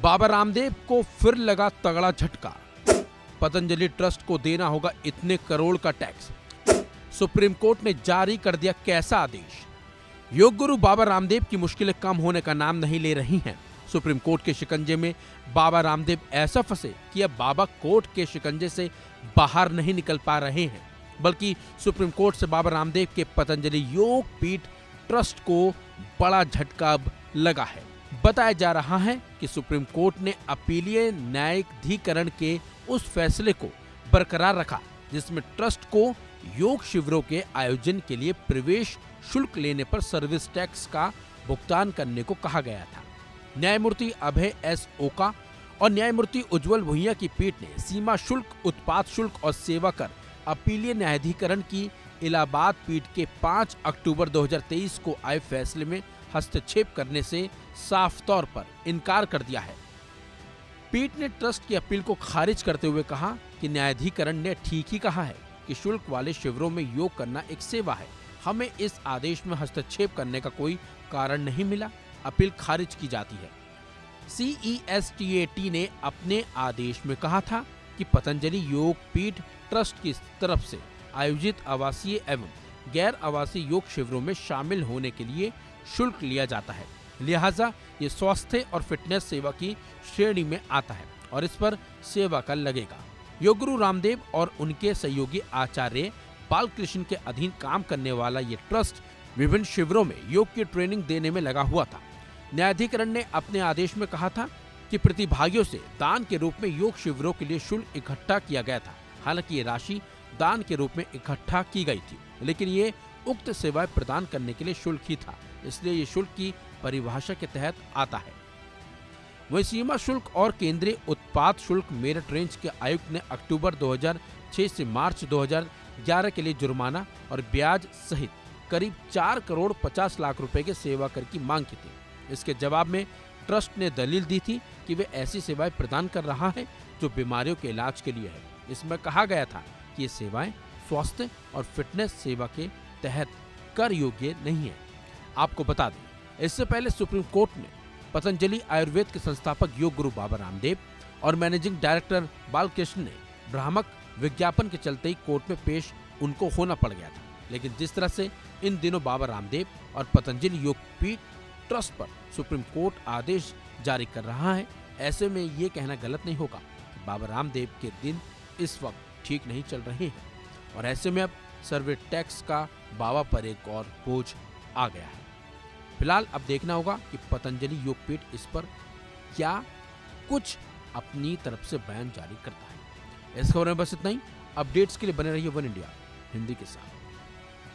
बाबा रामदेव को फिर लगा तगड़ा झटका। पतंजलि ट्रस्ट को देना होगा इतने करोड़ का टैक्स। सुप्रीम कोर्ट ने जारी कर दिया कैसा आदेश। योग गुरु बाबा रामदेव की मुश्किलें कम होने का नाम नहीं ले रही हैं। सुप्रीम कोर्ट के शिकंजे में बाबा रामदेव ऐसा फंसे कि अब बाबा कोर्ट के शिकंजे से बाहर नहीं निकल पा रहे हैं, बल्कि सुप्रीम कोर्ट से बाबा रामदेव के पतंजलि योग पीठ ट्रस्ट को बड़ा झटका अब लगा है। बताया जा रहा है कि सुप्रीम कोर्ट ने अपीलीय न्यायाधिकरण के उस फैसले को बरकरार रखा जिसमें ट्रस्ट को योग शिविरों के आयोजन के लिए प्रवेश शुल्क लेने पर सर्विस टैक्स का भुगतान करने को कहा गया था। न्यायमूर्ति अभय एस ओका और न्यायमूर्ति उज्जवल भुइया की पीठ ने सीमा शुल्क, उत्पाद शुल्क और सेवा कर अपीलीय न्यायाधिकरण की इलाहाबाद पीठ के 5 अक्टूबर 2023 को आए फैसले में हस्तक्षेप करने से साफ तौर पर इनकार कर दिया है। पीठ ने ट्रस्ट की अपील को खारिज करते हुए कहा कि न्यायाधिकरण ने ठीक ही कहा है कि शुल्क वाले शिविरों में योग करना एक सेवा है। हमें इस आदेश में हस्तक्षेप करने का कोई कारण नहीं मिला। अपील खारिज की जाती है। CESTAT ने अपने आदेश में कहा था कि पतंजलि योग पीठ ट्रस्ट की तरफ से आयोजित आवासीय एवं गैर आवासीय योग शिविरों में शामिल होने के लिए शुल्क लिया जाता है, लिहाजा ये स्वास्थ्य और फिटनेस सेवा की श्रेणी में आता है और इस पर सेवा कर लगेगा। योग गुरु रामदेव और उनके सहयोगी आचार्य बालकृष्ण के अधीन काम करने वाला ये ट्रस्ट विभिन्न शिविरों में योग की ट्रेनिंग देने में लगा हुआ था। न्यायाधिकरण ने अपने आदेश में कहा था कि प्रतिभागियों से दान के रूप में योग शिविरों के लिए शुल्क इकट्ठा किया गया था। हालांकि ये राशि दान के रूप में इकट्ठा की गई थी, लेकिन ये उक्त सेवाएं प्रदान करने के लिए शुल्क ही था, इसलिए ये शुल्क की परिभाषा के तहत आता है। वही सीमा शुल्क और केंद्रीय उत्पाद शुल्क मेरठ रेंज के आयुक्त ने अक्टूबर 2006 से मार्च 2011 के लिए जुर्माना और ब्याज सहित करीब 4 करोड़ 50 लाख रुपए के सेवा कर की मांग की थी। इसके जवाब में ट्रस्ट ने दलील दी थी कि वे ऐसी सेवाएं प्रदान कर रहा है जो बीमारियों के इलाज के लिए है। इसमें कहा गया था कि ये सेवाएं स्वास्थ्य और फिटनेस सेवा के तहत कर योग्य नहीं है। आपको बता दें, इससे पहले सुप्रीम कोर्ट ने पतंजलि आयुर्वेद के संस्थापक योग गुरु बाबा रामदेव और मैनेजिंग डायरेक्टर बालकृष्ण ने भ्रामक विज्ञापन के चलते ही कोर्ट में पेश उनको होना पड़ गया था। लेकिन जिस तरह से इन दिनों बाबा रामदेव और पतंजलि योग पीठ ट्रस्ट पर सुप्रीम कोर्ट आदेश जारी कर रहा है, ऐसे में ये कहना गलत नहीं होगा कि बाबा रामदेव के दिन इस वक्त ठीक नहीं चल रहे हैं और ऐसे में अब सर्विस टैक्स का बाबा पर एक और बोझ आ गया है। फिलहाल अब देखना होगा कि पतंजलि योग पीठ इस पर क्या कुछ अपनी तरफ से बयान जारी करता है। इस खबर में बस इतना ही। अपडेट्स के लिए बने रहिए वन इंडिया हिंदी के साथ।